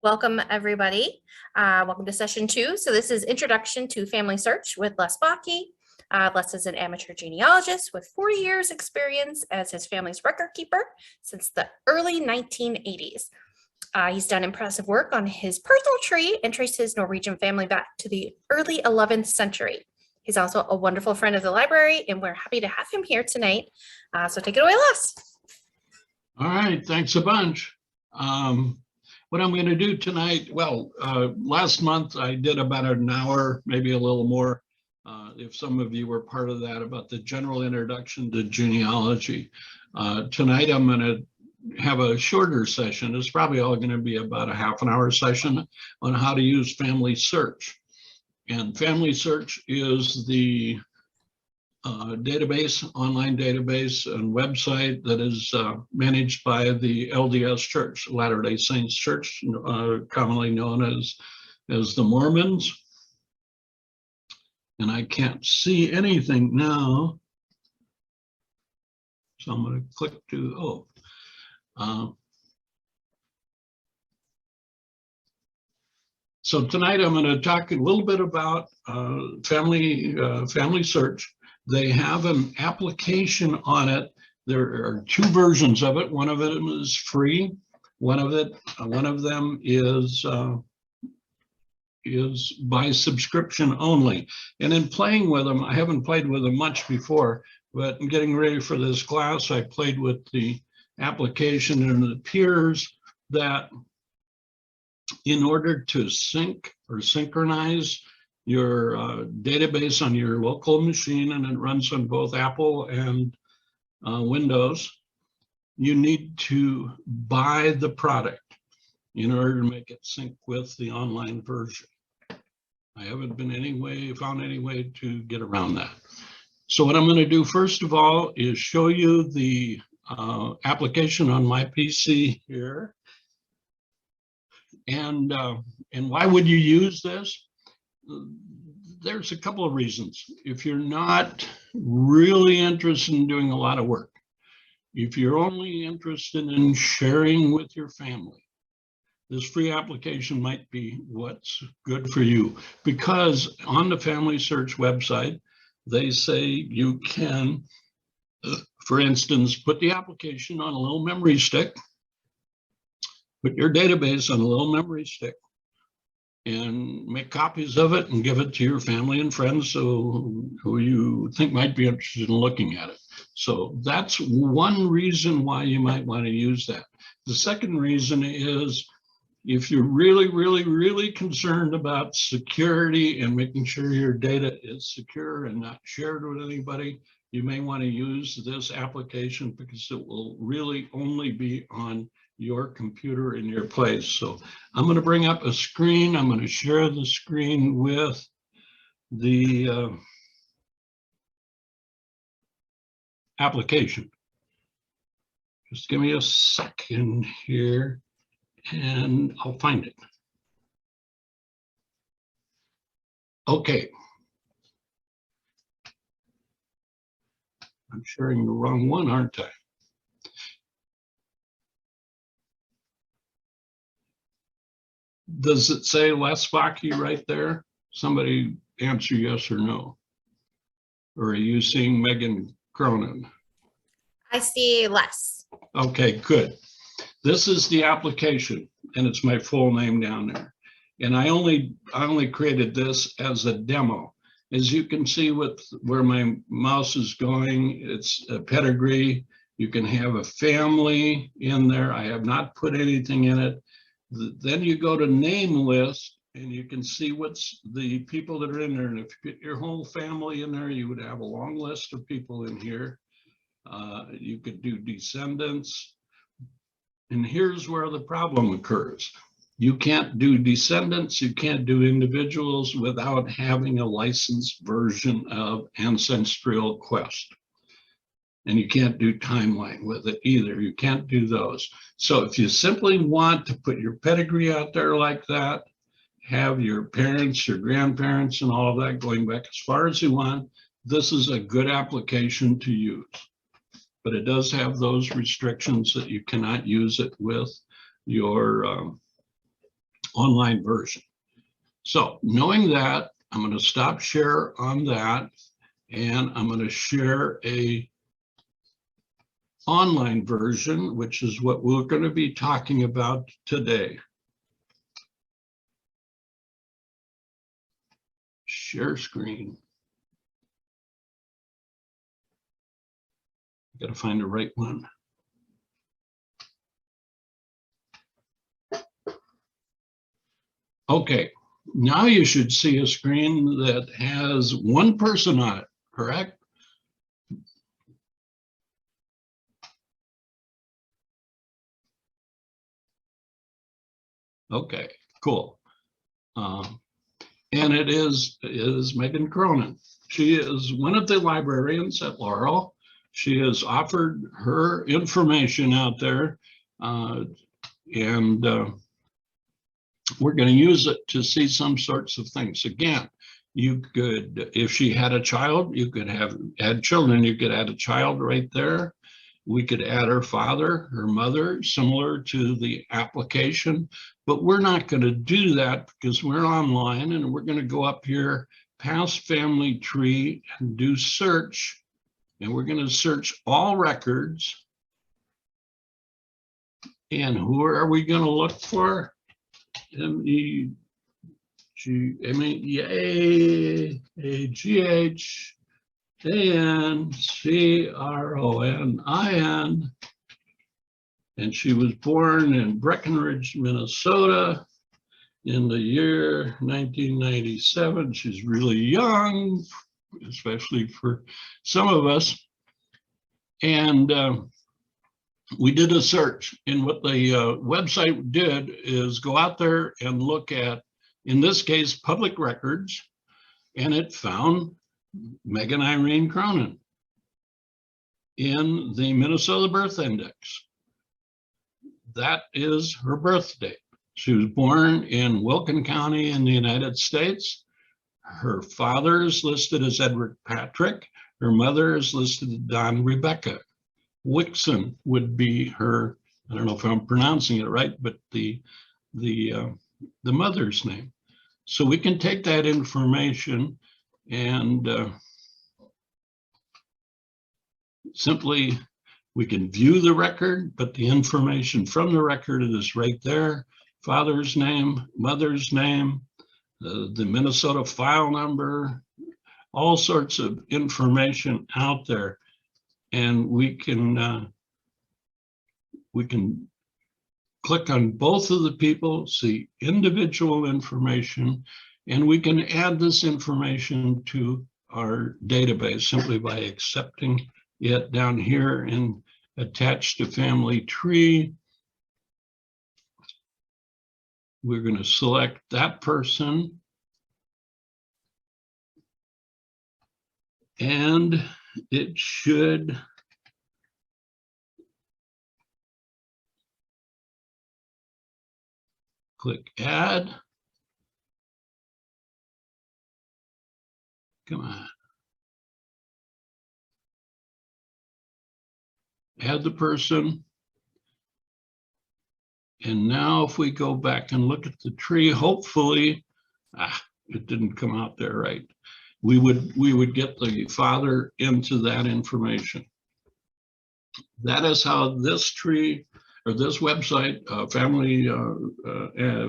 Welcome, everybody. Welcome to session 2. So this is Introduction to Family Search with Les Bakke. Les is an amateur genealogist with 40 years experience as his family's record keeper since the early 1980s. He's done impressive work on his personal tree and traced his Norwegian family back to the early 11th century. He's also a wonderful friend of the library, and we're happy to have him here tonight. So take it away, Les. All right, thanks a bunch. What I'm going to do tonight, last month I did about an hour, maybe a little more, if some of you were part of that, about the general introduction to genealogy. Tonight I'm going to have a shorter session. It's probably all going to be about a half an hour session on how to use Family Search. And Family Search is the online database and website that is managed by the LDS Church, Latter-day Saints Church, commonly known as the Mormons. And I can't see anything now, so I'm going to click to, so tonight I'm going to talk a little bit about Family Search. They have an application on it. There are two versions of it. One of them is free. One of them is by subscription only. And in playing with them, I haven't played with them much before, but in getting ready for this class, I played with the application, and it appears that in order to sync or synchronize your database on your local machine, and it runs on both Apple and Windows, you need to buy the product in order to make it sync with the online version. I haven't found any way to get around that. So what I'm going to do first of all is show you the application on my PC here. And why would you use this? There's a couple of reasons. If you're not really interested in doing a lot of work, if you're only interested in sharing with your family, this free application might be what's good for you, because on the Family Search website, they say you can, for instance, put the application on a little memory stick, put your database on a little memory stick, and make copies of it and give it to your family and friends who you think might be interested in looking at it. So that's one reason why you might want to use that. The second reason is if you're really, really, really concerned about security and making sure your data is secure and not shared with anybody, you may want to use this application because it will really only be on your computer in your place. So I'm going to bring up a screen. I'm going to share the screen with the application. Just give me a second here and I'll find it. Okay. I'm sharing the wrong one, aren't I? Does it say Les Bakke right there? Somebody answer yes or no. Or are you seeing Megan Cronin? I see Les. Okay, good. This is the application, and it's my full name down there. And I only created this as a demo. As you can see with where my mouse is going, it's a pedigree. You can have a family in there. I have not put anything in it. Then you go to name list and you can see what's the people that are in there. And if you put your whole family in there, you would have a long list of people in here. You could do descendants. And here's where the problem occurs. You can't do descendants, you can't do individuals without having a licensed version of Ancestral Quest. And you can't do timeline with it either. You can't do those. So if you simply want to put your pedigree out there like that, have your parents, your grandparents, and all of that going back as far as you want, this is a good application to use. But it does have those restrictions that you cannot use it with your online version. So knowing that, I'm going to stop share on that, and I'm going to share a online version, which is what we're going to be talking about today. Share screen. Got to find the right one. Okay, now you should see a screen that has one person on it, correct? Okay, cool. And it is Megan Cronin. She is one of the librarians at Laurel. She has offered her information out there, and we're going to use it to see some sorts of things. Again, you could, if she had a child, you could add children. You could add a child right there. We could add her father, her mother, similar to the application, but we're not going to do that because we're online, and we're going to go up here past family tree and do search, and we're going to search all records. And who are we going to look for? MEAGHANCRONIN, and she was born in Breckenridge, Minnesota in the year 1997. She's really young, especially for some of us. And we did a search, and what the website did is go out there and look at, in this case, public records, and it found Megan Irene Cronin in the Minnesota Birth Index. That is her birth date. She was born in Wilkin County in the United States. Her father is listed as Edward Patrick. Her mother is listed as Don Rebecca. Wixon would be her, I don't know if I'm pronouncing it right, but the mother's name. So we can take that information and simply, we can view the record, but the information from the record is right there. Father's name, mother's name, the Minnesota file number, all sorts of information out there. And we can click on both of the people, see individual information, and we can add this information to our database simply by accepting it down here and attach to family tree. We're going to select that person, and it should click add. Come on. Add the person. And now if we go back and look at the tree, hopefully, it didn't come out there right. We would get the father into that information. That is how this tree or this website,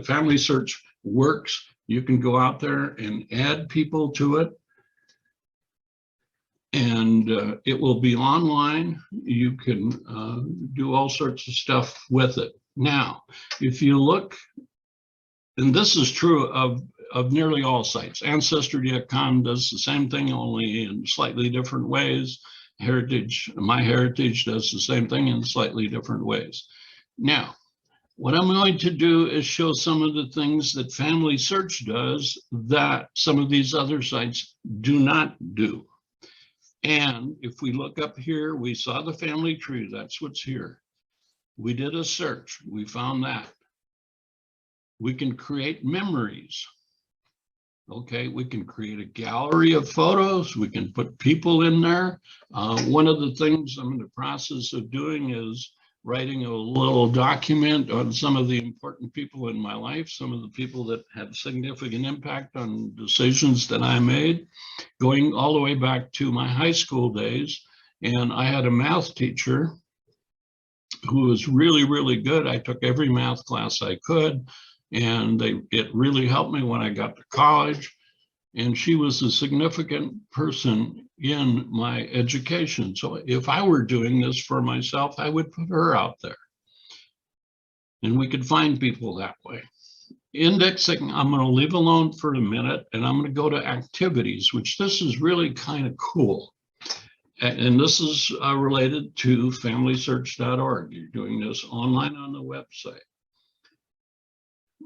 family search works. You can go out there and add people to it, and it will be online. You can do all sorts of stuff with it. Now, if you look, and this is true of nearly all sites, Ancestry.com does the same thing, only in slightly different ways. MyHeritage does the same thing in slightly different ways. Now, what I'm going to do is show some of the things that Family Search does that some of these other sites do not do. And if we look up here, we saw the family tree, that's what's here. We did a search, we found that. We can create memories. Okay, we can create a gallery of photos. We can put people in there. One of the things I'm in the process of doing is writing a little document on some of the important people in my life, some of the people that had significant impact on decisions that I made, going all the way back to my high school days. And I had a math teacher who was really, really good. I took every math class I could, and it really helped me when I got to college. And she was a significant person in my education. So if I were doing this for myself, I would put her out there. And we could find people that way. Indexing, I'm going to leave alone for a minute, and I'm going to go to activities, which this is really kind of cool. And this is related to familysearch.org. You're doing this online on the website.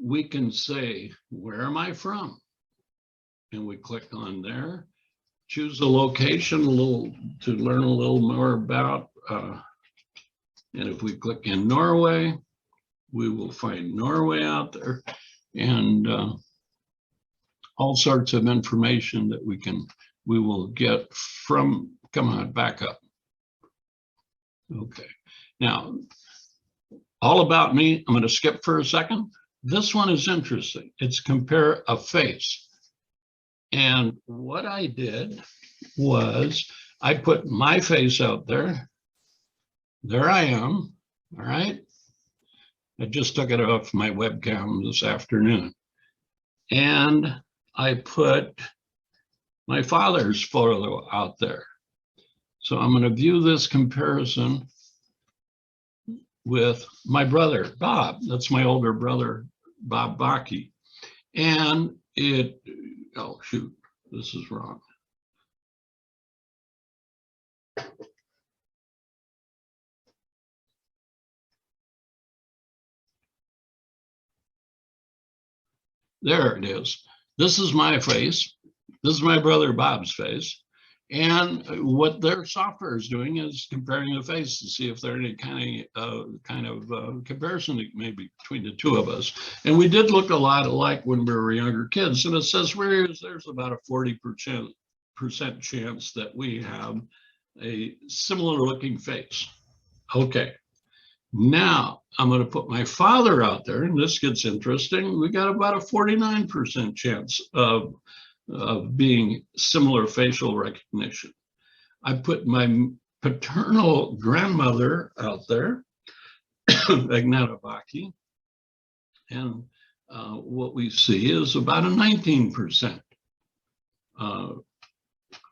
We can say, where am I from? And we click on there, choose a location to learn a little more about. And if we click in Norway, we will find Norway out there, and all sorts of information that we will get from, come on, back up. Okay, now, all about me, I'm going to skip for a second. This one is interesting. It's compare a face. And what I did was I put my face out there. There I am, all right? I just took it off my webcam this afternoon. And I put my father's photo out there. So I'm going to view this comparison with my brother, Bob. That's my older brother, Bob Bakke. And it, oh shoot, this is wrong. There it is. This is my face. This is my brother Bob's face. And what their software is doing is comparing the face to see if there's any kind of comparison maybe between the two of us. And we did look a lot alike when we were younger kids. And it says there's about a 40% chance that we have a similar looking face. Okay. Now I'm going to put my father out there, and this gets interesting. We got about a 49% chance of being similar facial recognition. I put my paternal grandmother out there, Agneta Bakke, and what we see is about a 19%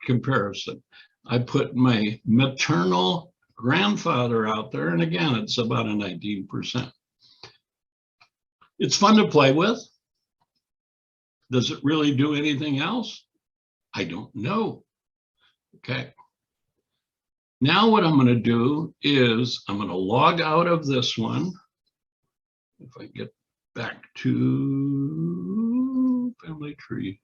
comparison. I put my maternal grandfather out there, and again, it's about a 19%. It's fun to play with. Does it really do anything else? I don't know. Okay. Now what I'm going to do is I'm going to log out of this one. If I get back to family tree.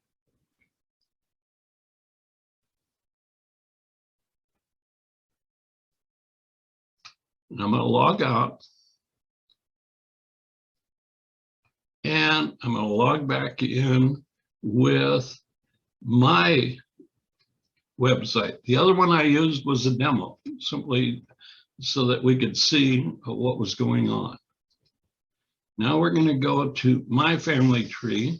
And I'm going to log out. And I'm going to log back in with my website. The other one I used was a demo, simply so that we could see what was going on. Now we're going to go to my family tree.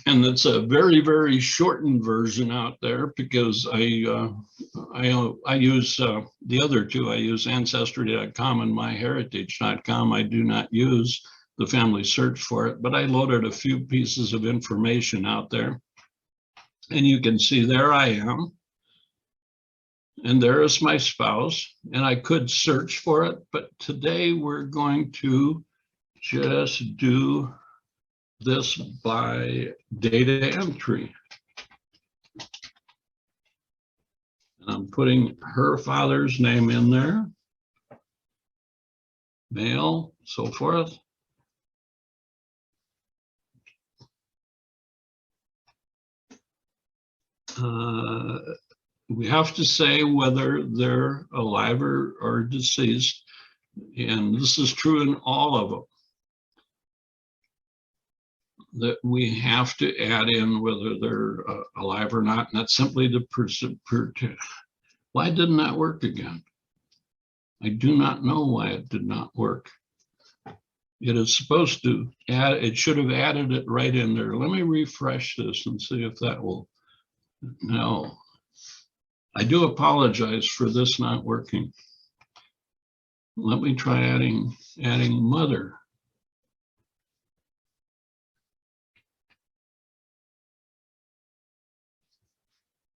And it's a very, very shortened version out there because I use the other two. I use Ancestry.com and MyHeritage.com. I do not use the family search for it, but I loaded a few pieces of information out there. And you can see there I am. And there is my spouse. And I could search for it, but today we're going to just do this by data entry. And I'm putting her father's name in there, male, so forth. We have to say whether they're alive or deceased, and this is true in all of them. That we have to add in whether they're alive or not, and that's simply the person. Why didn't that work again? I do not know why it did not work. It is supposed to add, it should have added it right in there. Let me refresh this and see if that will, no. I do apologize for this not working. Let me try adding mother.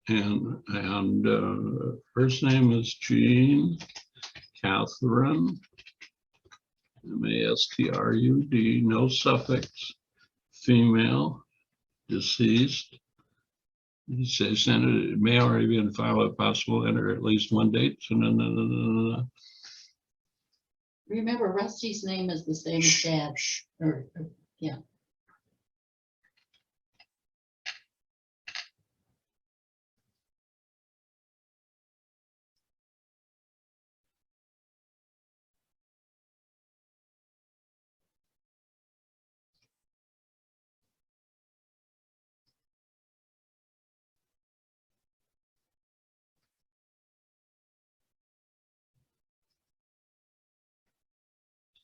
And first name is Jean, Catherine, Mastrud, no suffix, female, deceased. It says it may already be in file if possible, enter at least one date. Remember, Rusty's name is the same as Dad. Yeah.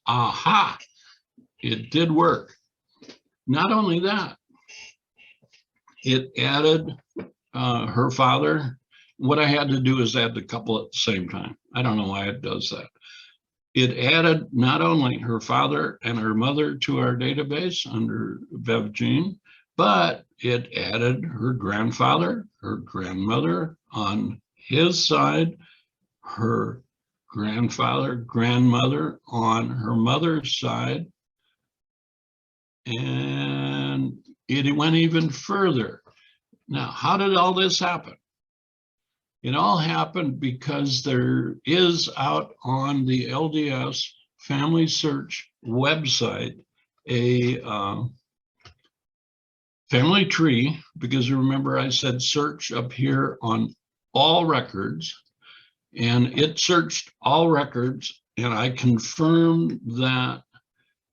Aha, it did work. Not only that, it added her father. What I had to do is add the couple at the same time. I don't know why it does that. It added not only her father and her mother to our database under VevGene, but it added her grandfather, her grandmother on his side, her grandfather, grandmother on her mother's side, and it went even further. Now, how did all this happen? It all happened because there is out on the LDS Family Search website a family tree, because remember I said search up here on all records, and it searched all records, and I confirmed that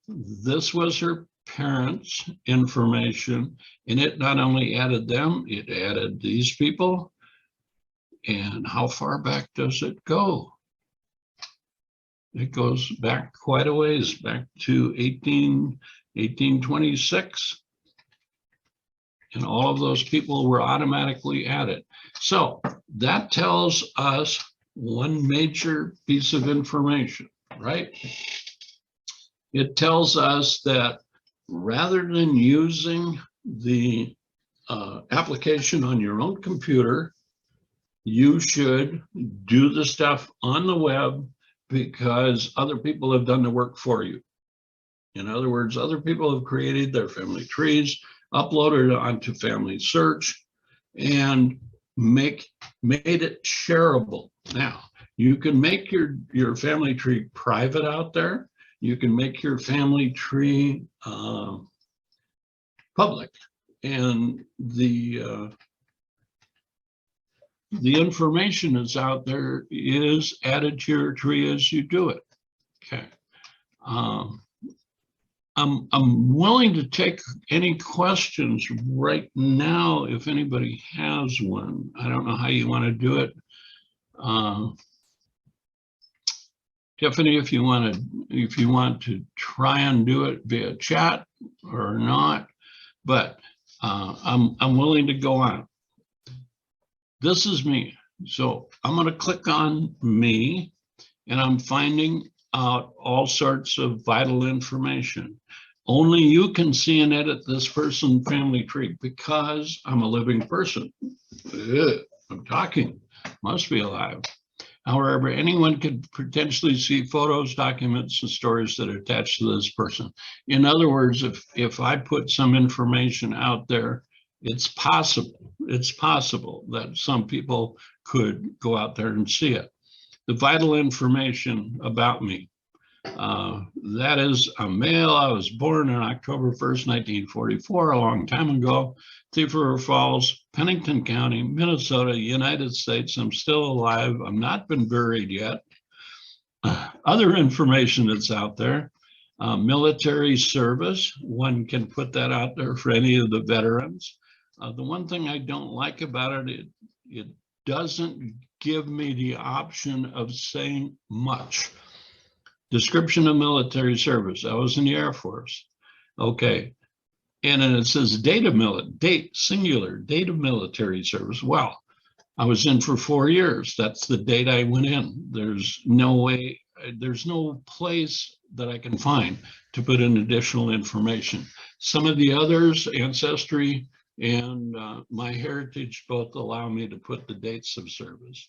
this was her parents' information, and it not only added them, it added these people. And how far back does it go? It goes back quite a ways, back to 1826. And all of those people were automatically added. So that tells us one major piece of information, right? It tells us that rather than using the application on your own computer, you should do the stuff on the web because other people have done the work for you. In other words, other people have created their family trees, uploaded it onto Family Search, and made it shareable. Now, you can make your family tree private out there. You can make your family tree public, and the information is out there, is added to your tree as you do it. Okay. I'm willing to take any questions right now if anybody has one. I don't know how you want to do it. Tiffany, if you want to try and do it via chat or not, but I'm willing to go on. This is me. So I'm going to click on me, and I'm finding out all sorts of vital information. Only you can see and edit this person's family tree because I'm a living person. Ugh, I'm talking, must be alive. However, anyone could potentially see photos, documents, and stories that are attached to this person. In other words, if I put some information out there, it's possible that some people could go out there and see it. The vital information about me. That is a male. I was born on October 1st, 1944, a long time ago. Thief River Falls, Pennington County, Minnesota, United States. I'm still alive. I've not been buried yet. Other information that's out there. Military service. One can put that out there for any of the veterans. The one thing I don't like about it, it doesn't give me the option of saying much. Description of military service. I was in the Air Force. Okay. And then it says date of military service. Well, I was in for 4 years. That's the date I went in. There's no way, there's no place that I can find to put in additional information. Some of the others, Ancestry and My Heritage, both allow me to put the dates of service.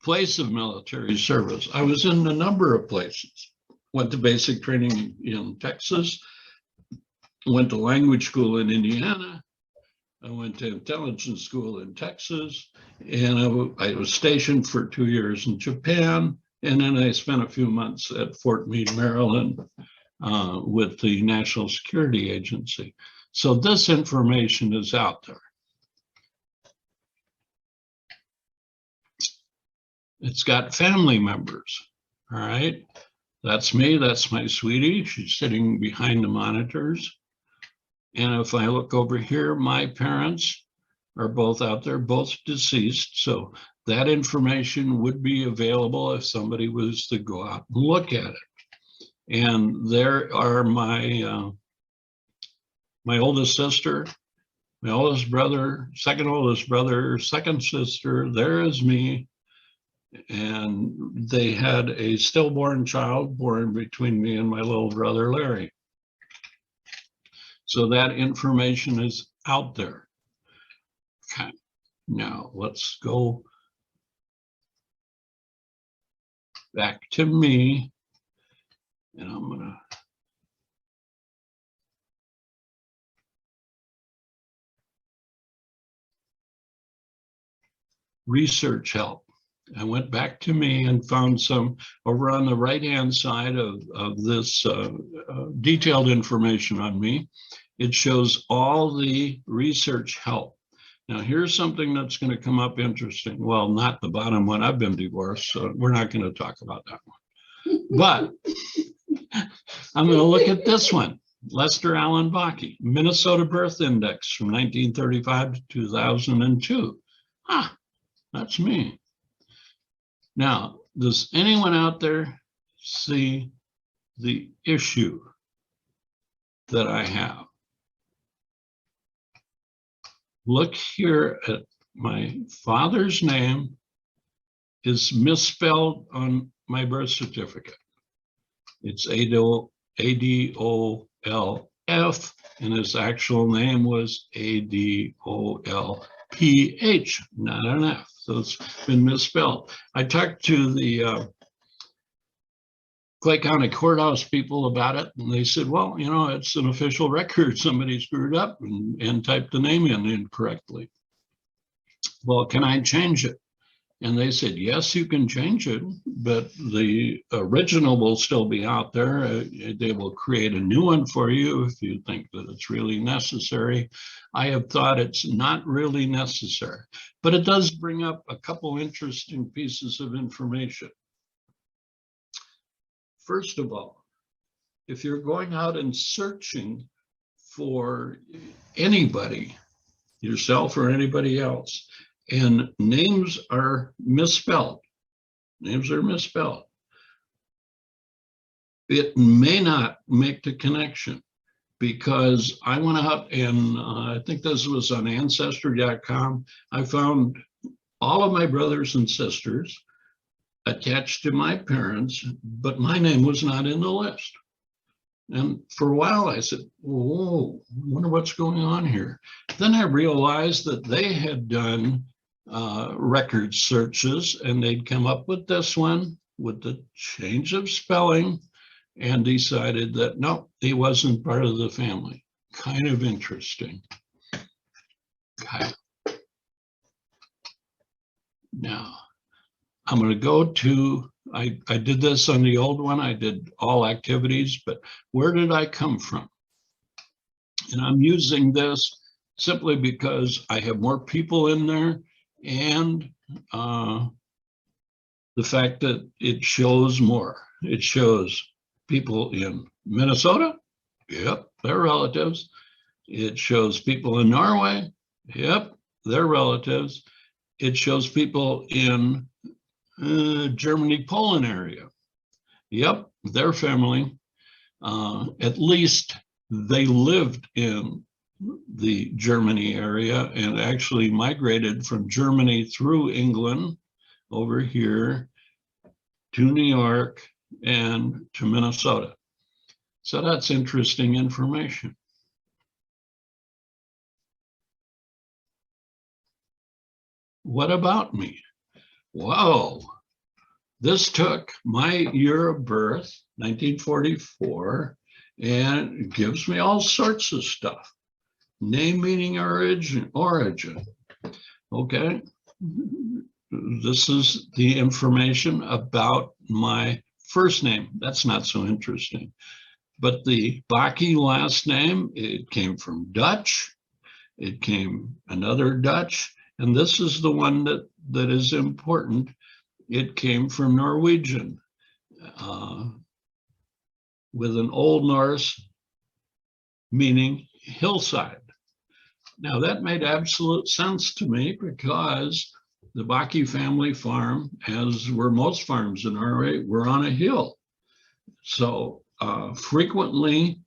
Place of military service. I was in a number of places. Went to basic training in Texas, went to language school in Indiana, I went to intelligence school in Texas, and I was stationed for 2 years in Japan, and then I spent a few months at Fort Meade, Maryland, with the National Security Agency. So this information is out there. It's got family members, all right? That's me, that's my sweetie. She's sitting behind the monitors. And if I look over here, my parents are both out there, both deceased. So that information would be available if somebody was to go out and look at it. And there are my oldest sister, my oldest brother, second oldest brother, second sister, there is me. And they had a stillborn child born between me and my little brother, Larry. So that information is out there. Okay, now let's go back to me. And I'm gonna research help. I went back to me and found some over on the right-hand side of this detailed information on me. It shows all the research help. Now, here's something that's going to come up interesting. Well, not the bottom one. I've been divorced, so we're not going to talk about that one. But I'm going to look at this one. Lester Allen Bakke, Minnesota Birth Index from 1935 to 2002. Ah, that's me. Now, does anyone out there see the issue that I have? Look here at my father's name is misspelled on my birth certificate. It's A-D-O-L-F, and his actual name was A-D-O-L-P-H, not an F. So it's been misspelled. I talked to the Clay County Courthouse people about it, and they said, well, you know, it's an official record. Somebody screwed up and typed the name in incorrectly. Well, can I change it? And they said, yes, you can change it, but the original will still be out there. They will create a new one for you if you think that it's really necessary. I have thought it's not really necessary, but it does bring up a couple interesting pieces of information. First of all, if you're going out and searching for anybody, yourself or anybody else, and names are misspelled, it may not make the connection, because I went out and I think this was on ancestry.com. I found all of my brothers and sisters attached to my parents, but my name was not in the list. And for a while I said, whoa, I wonder what's going on here. Then I realized that they had done record searches, and they'd come up with this one with the change of spelling and decided that no, he wasn't part of the family. Kind of interesting. Okay. Now I'm going to go to, I did this on the old one. I did all activities, but where did I come from? And I'm using this simply because I have more people in there, and the fact that it shows more. It shows people in Minnesota. Yep, they're relatives. It shows people in Norway. Yep, they're relatives. it shows people in Germany, Poland area. Yep, their family, at least they lived in the Germany area and actually migrated from Germany through England over here to New York and to Minnesota. So that's interesting information. What about me? Whoa, this took my year of birth, 1944, and gives me all sorts of stuff. Name, meaning, origin. Okay. This is the information about my first name. That's not so interesting. But the Bakke last name, it came from Dutch. It came another Dutch. And this is the one that is important. It came from Norwegian with an Old Norse meaning hillside. Now that made absolute sense to me because the Bakke family farm, as were most farms in Norway, were on a hill. So frequently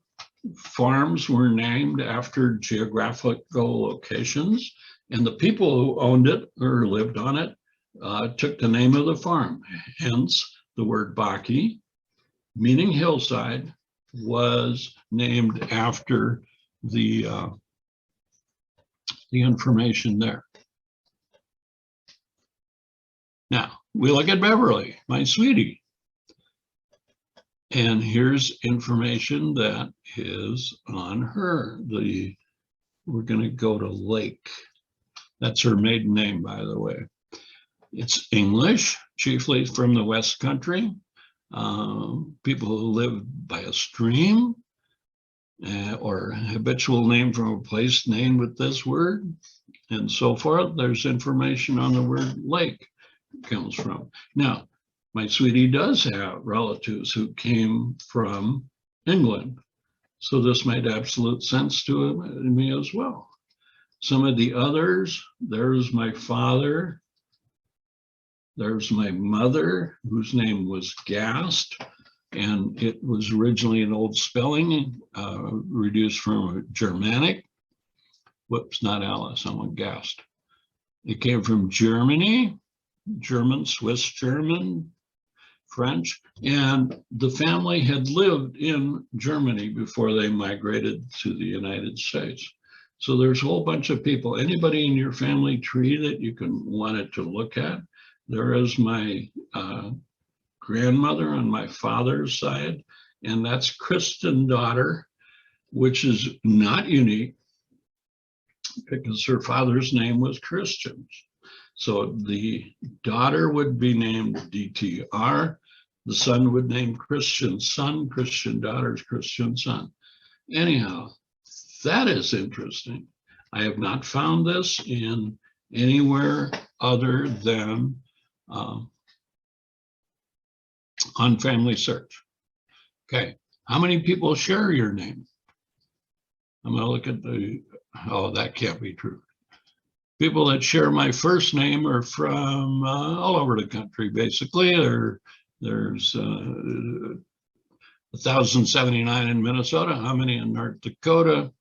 farms were named after geographical locations, and the people who owned it or lived on it took the name of the farm. Hence the word Bakke, meaning hillside, was named after the information there. Now we look at Beverly, my sweetie. And here's information that is on her. We're going to go to Lake. That's her maiden name, by the way. It's English, chiefly from the West Country. People who live by a stream or habitual name from a place named with this word and so forth. There's information on the word lake comes from. Now, my sweetie does have relatives who came from England. So this made absolute sense to me as well. Some of the others, there's my father. There's my mother, whose name was Gast, and it was originally an old spelling, reduced from Germanic. Whoops, not Alice, I want Gast. It came from Germany, German, Swiss German, French, and the family had lived in Germany before they migrated to the United States. So there's a whole bunch of people. Anybody in your family tree that you can want it to look at? There is my grandmother on my father's side, and that's Kristen daughter, which is not unique because her father's name was Christian. So the daughter would be named DTR, the son would name Christian son, Christian daughter's Christian son. Anyhow, that is interesting. I have not found this in anywhere other than on Family Search. Okay, how many people share your name? I'm gonna look at oh, that can't be true. People that share my first name are from all over the country, basically. There's 1,079 in Minnesota. How many in North Dakota?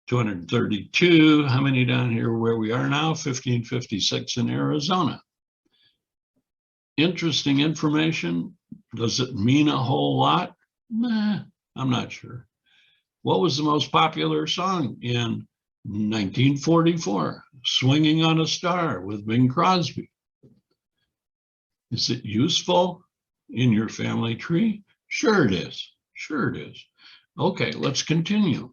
232. How many down here where we are now? 1,556 in Arizona. Interesting information. Does it mean a whole lot? Nah, I'm not sure. What was the most popular song in 1944? Swinging on a Star with Bing Crosby. Is it useful in your family tree? Sure it is. Sure it is. Okay, let's continue.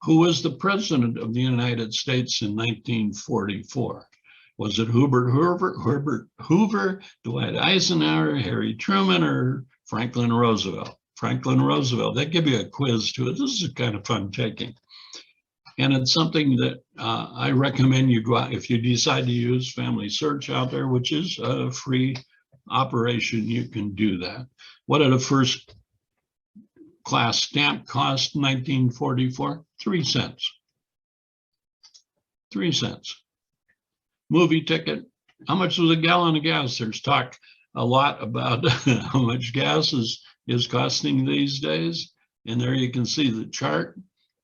Who was the president of the United States in 1944? Was it Herbert Hoover, Dwight Eisenhower, Harry Truman, or Franklin Roosevelt? Franklin Roosevelt. They give you a quiz to it. This is kind of fun taking. And it's something that I recommend you go out if you decide to use Family Search out there, which is a free operation. You can do that. What did a first class stamp cost in 1944? 3 cents. 3 cents. movie ticket. How much was a gallon of gas? There's talk a lot about how much gas is costing these days. And there you can see the chart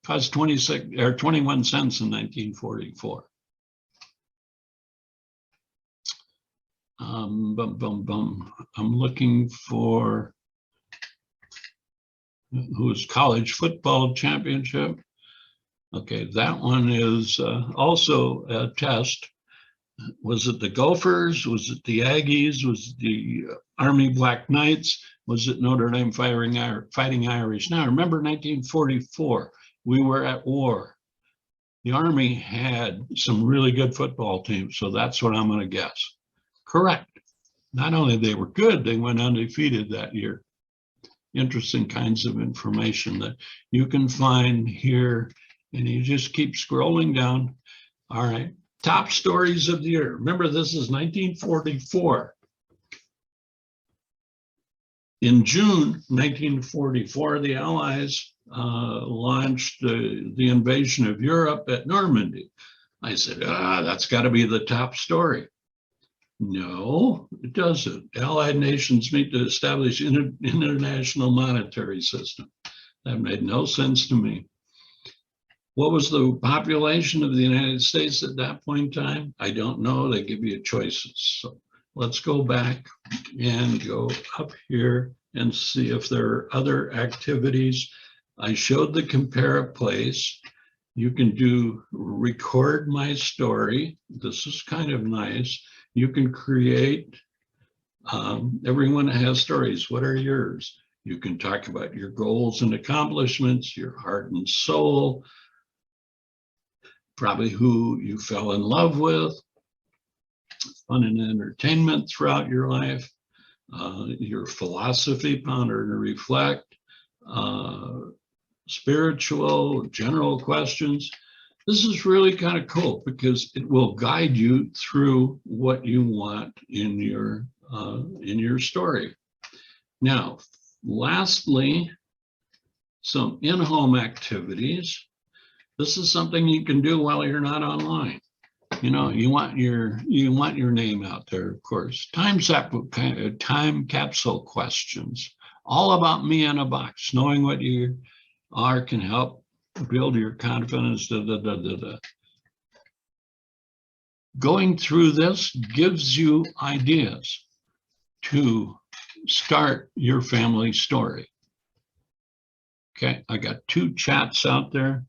cost 26 or 21 cents in 1944. I'm looking for who's college football championship. Okay, that one is also a test. Was it the Gophers? Was it the Aggies? Was it the Army Black Knights? Was it Notre Dame Fighting Irish? Now, remember 1944, we were at war. The Army had some really good football teams, so that's what I'm going to guess. Correct. Not only they were good, they went undefeated that year. Interesting kinds of information that you can find here, and you just keep scrolling down. All right. Top stories of the year. Remember, this is 1944. In June 1944, the Allies launched the invasion of Europe at Normandy. I said, that's got to be the top story. No, it doesn't. Allied nations meet to establish an international monetary system. That made no sense to me. What was the population of the United States at that point in time? I don't know. They give you choices. So let's go back and go up here and see if there are other activities. I showed the compare a place. You can do record my story. This is kind of nice. You can create, everyone has stories. What are yours? You can talk about your goals and accomplishments, your heart and soul, probably who you fell in love with, fun and entertainment throughout your life, your philosophy, ponder and reflect, spiritual, general questions. This is really kind of cool because it will guide you through what you want in your story. Now, lastly, some in-home activities. This is something you can do while you're not online. You know, you want your name out there, of course. Time capsule questions, all about me in a box. Knowing what you are can help build your confidence. Going through this gives you ideas to start your family story. Okay, I got 2 chats out there.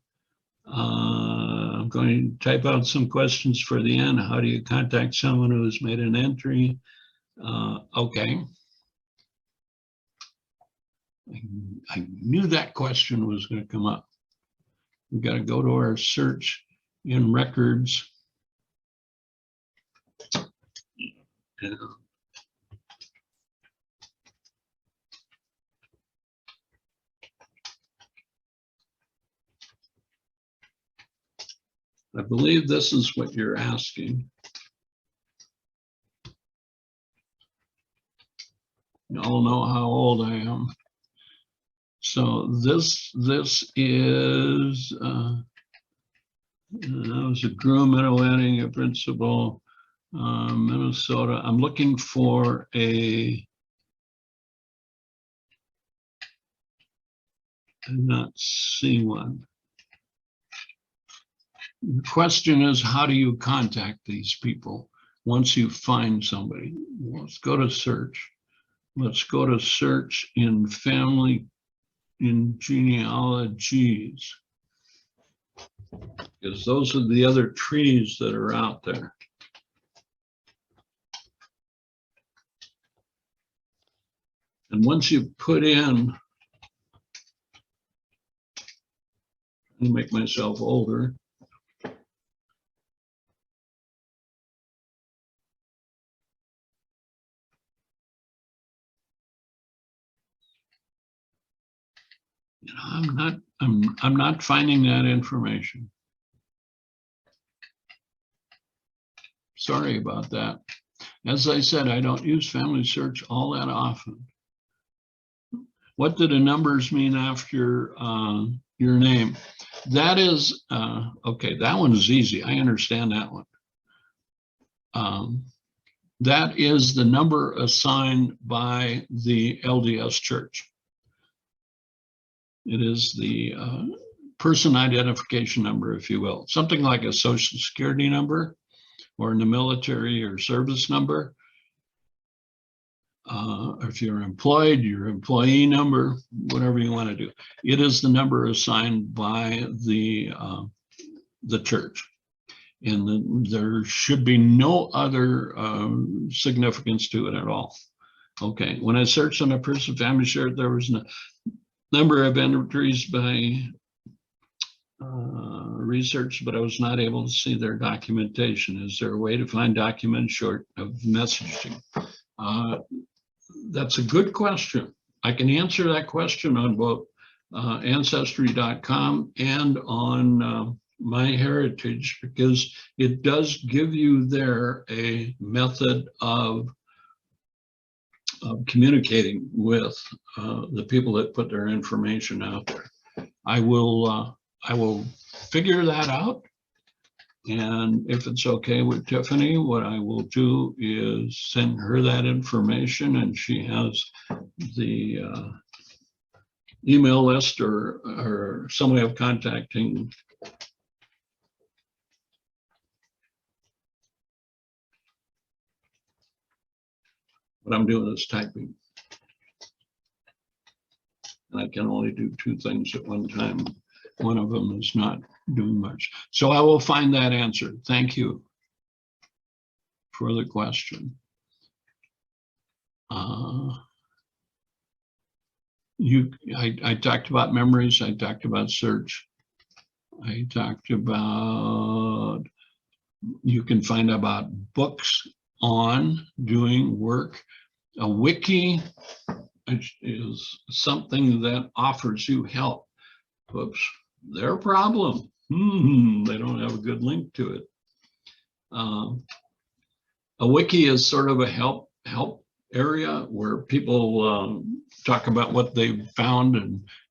I'm going to type out some questions for the end. How do you contact someone who has made an entry? Okay. I knew that question was going to come up. We got to go to our search in records. Yeah. I believe this is what you're asking. You all know how old I am. So this is, I was a groom at a wedding, a principal, Minnesota. I'm looking for I did not see one. The question is, how do you contact these people once you find somebody? Let's go to search. Let's go to search in genealogies, because those are the other trees that are out there. And once you put in, I'll make myself older. You know, I'm not finding that information. Sorry about that. As I said, I don't use Family Search all that often. What do the numbers mean after your name? That is, okay, that one is easy. I understand that one. That is the number assigned by the LDS Church. It is the person identification number, if you will, something like a social security number or in the military or service number. If you're employed, your employee number, whatever you want to do. It is the number assigned by the church. And there should be no other significance to it at all. Okay, when I searched on a person family chart, there was a number of entries by research, but I was not able to see their documentation. Is there a way to find documents short of messaging? That's a good question. I can answer that question on both ancestry.com and on MyHeritage, because it does give you there a method of communicating with the people that put their information out there. I will figure that out. And if it's okay with Tiffany, what I will do is send her that information, and she has the email list or some way of contacting. What I'm doing is typing. And I can only do two things at one time. One of them is not doing much. So I will find that answer. Thank you for the question. I talked about memories. I talked about search. I talked about, you can find about books on doing work. A wiki is something that offers you help. Oops, their problem. They don't have a good link to it. A wiki is sort of a help area where people talk about what they've found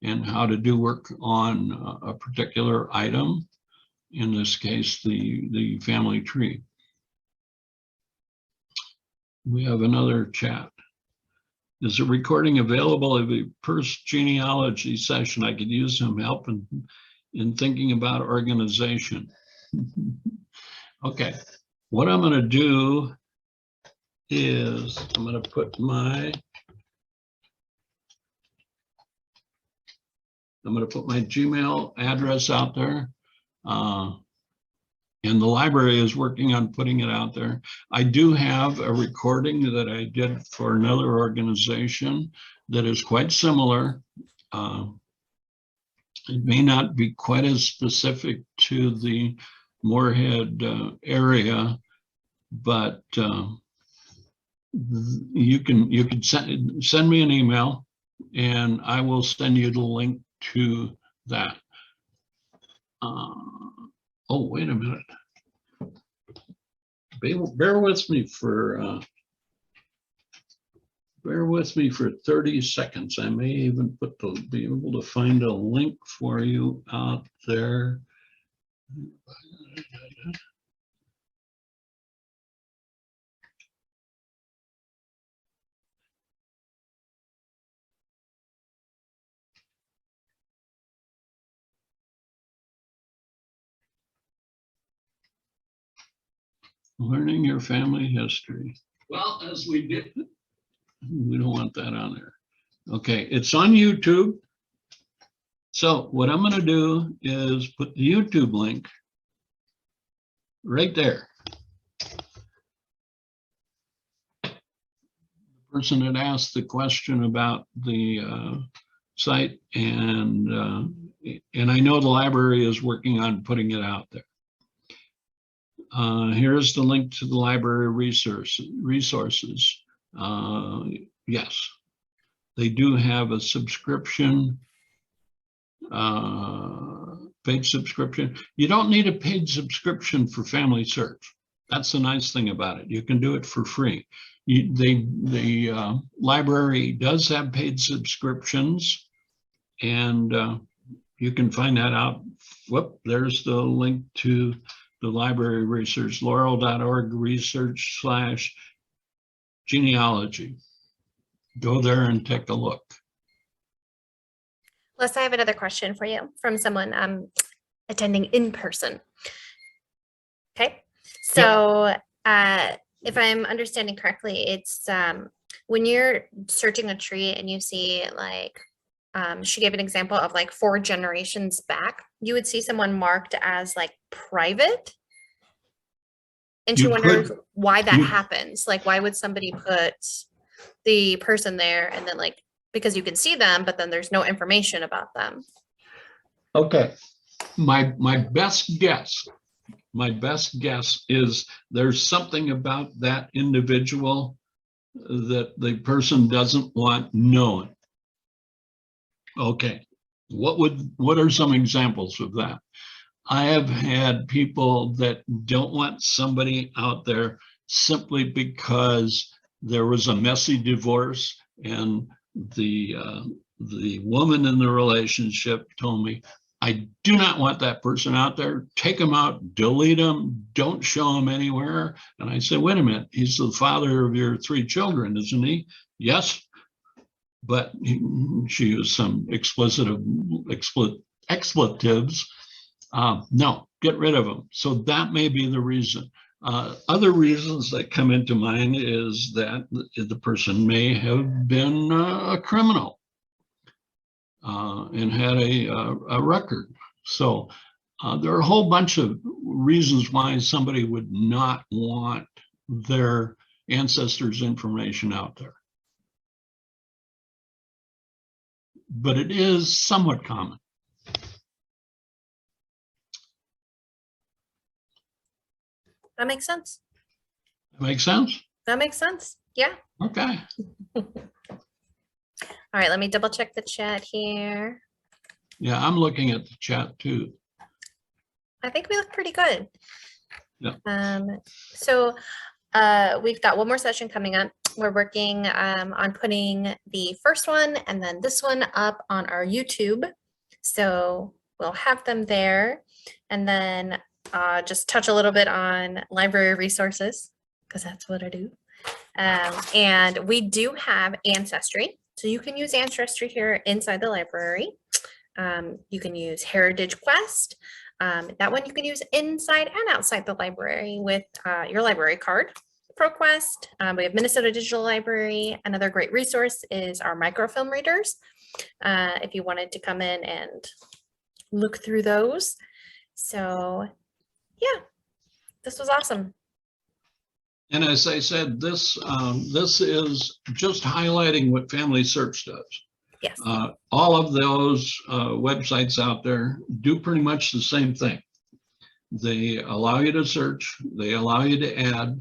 and how to do work on a particular item. In this case, the family tree. We have another chat. Is a recording available of a first genealogy session? I could use some help in thinking about organization. Okay, what I'm going to do is I'm going to put my Gmail address out there. And the library is working on putting it out there. I do have a recording that I did for another organization that is quite similar. It may not be quite as specific to the Moorhead area, but you can send me an email and I will send you the link to that. Oh, wait a minute. Bear with me for 30 seconds. I may even be able to find a link for you out there. Learning your family history. Well, as we did, we don't want that on there. Okay, it's on YouTube. So what I'm going to do is put the YouTube link right there. The person that asked the question about the site, and I know the library is working on putting it out there. Here's the link to the library resources. Yes, they do have a subscription, paid subscription. You don't need a paid subscription for Family Search. That's the nice thing about it. You can do it for free. The library does have paid subscriptions, and you can find that out. Whoop, there's the link to the library research, laurel.org research/genealogy. Go there and take a look. Les, I have another question for you from someone attending in person. Okay, so if I'm understanding correctly, it's when you're searching a tree and you see like, she gave an example of like 4 generations back, you would see someone marked as like private. And she You wonders could- why that you- happens. Like, why would somebody put the person there and then like, because you can see them, but then there's no information about them. Okay. My best guess is there's something about that individual that the person doesn't want known. Okay. What are some examples of that? I have had people that don't want somebody out there simply because there was a messy divorce and the woman in the relationship told me, I do not want that person out there. Take them out, delete them, don't show them anywhere. And I said, wait a minute, he's the father of your 3 children, isn't he? Yes. But she used some expletives. No, get rid of them. So that may be the reason. Other reasons that come into mind is that the person may have been a criminal and had a record. So there are a whole bunch of reasons why somebody would not want their ancestors' information out there. But it is somewhat common. That makes sense. Make sense? That makes sense. Yeah. Okay. All right, let me double check the chat here. Yeah, I'm looking at the chat too. I think we look pretty good. Yeah. So we've got one more session coming up. We're working on putting the first one and then this one up on our YouTube. So we'll have them there, and then just touch a little bit on library resources, because that's what I do. And we do have Ancestry. So you can use Ancestry here inside the library. You can use Heritage Quest. That one you can use inside and outside the library with your library card. ProQuest. We have Minnesota Digital Library. Another great resource is our microfilm readers. If you wanted to come in and look through those. So yeah, this was awesome. And as I said, this is just highlighting what Family Search does. Yes. All of those websites out there do pretty much the same thing. They allow you to search, they allow you to add.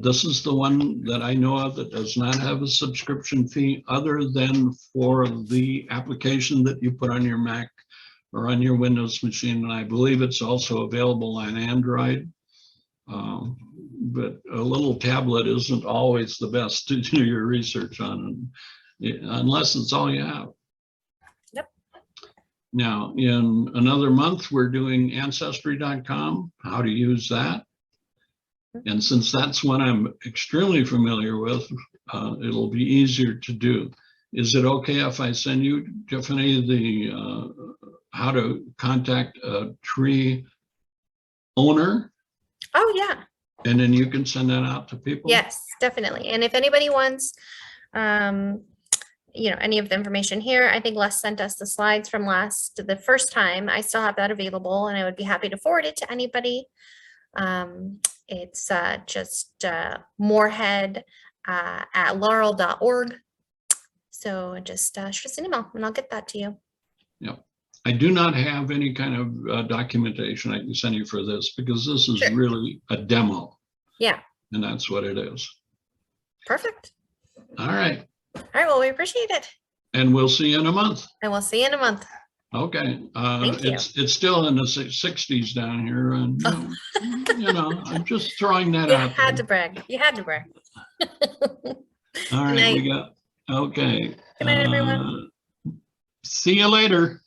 This is the one that I know of that does not have a subscription fee other than for the application that you put on your Mac or on your Windows machine. And I believe it's also available on Android. But a little tablet isn't always the best to do your research on, unless it's all you have. Yep. Now, in another month, we're doing ancestry.com, how to use that. And since that's one I'm extremely familiar with, it'll be easier to do. Is it okay if I send you, Tiffany, the how to contact a tree owner? Oh yeah. And then you can send that out to people? Yes, definitely. And if anybody wants, any of the information here, I think Les sent us the slides from the first time. I still have that available, and I would be happy to forward it to anybody. It's just Moorhead at laurel.org. So just shoot us an email and I'll get that to you. Yep. I do not have any kind of documentation I can send you for this, because this is Sure. really a demo. Yeah. And that's what it is. Perfect. All right. All right. Well, we appreciate it. And we'll see you in a month. And we'll see you in a month. Okay. Thank you. It's still in the 60s down here. And, I'm just throwing that You out had to there. brag. You had to brag. All right. night. We got, okay. Good night, everyone. See you later.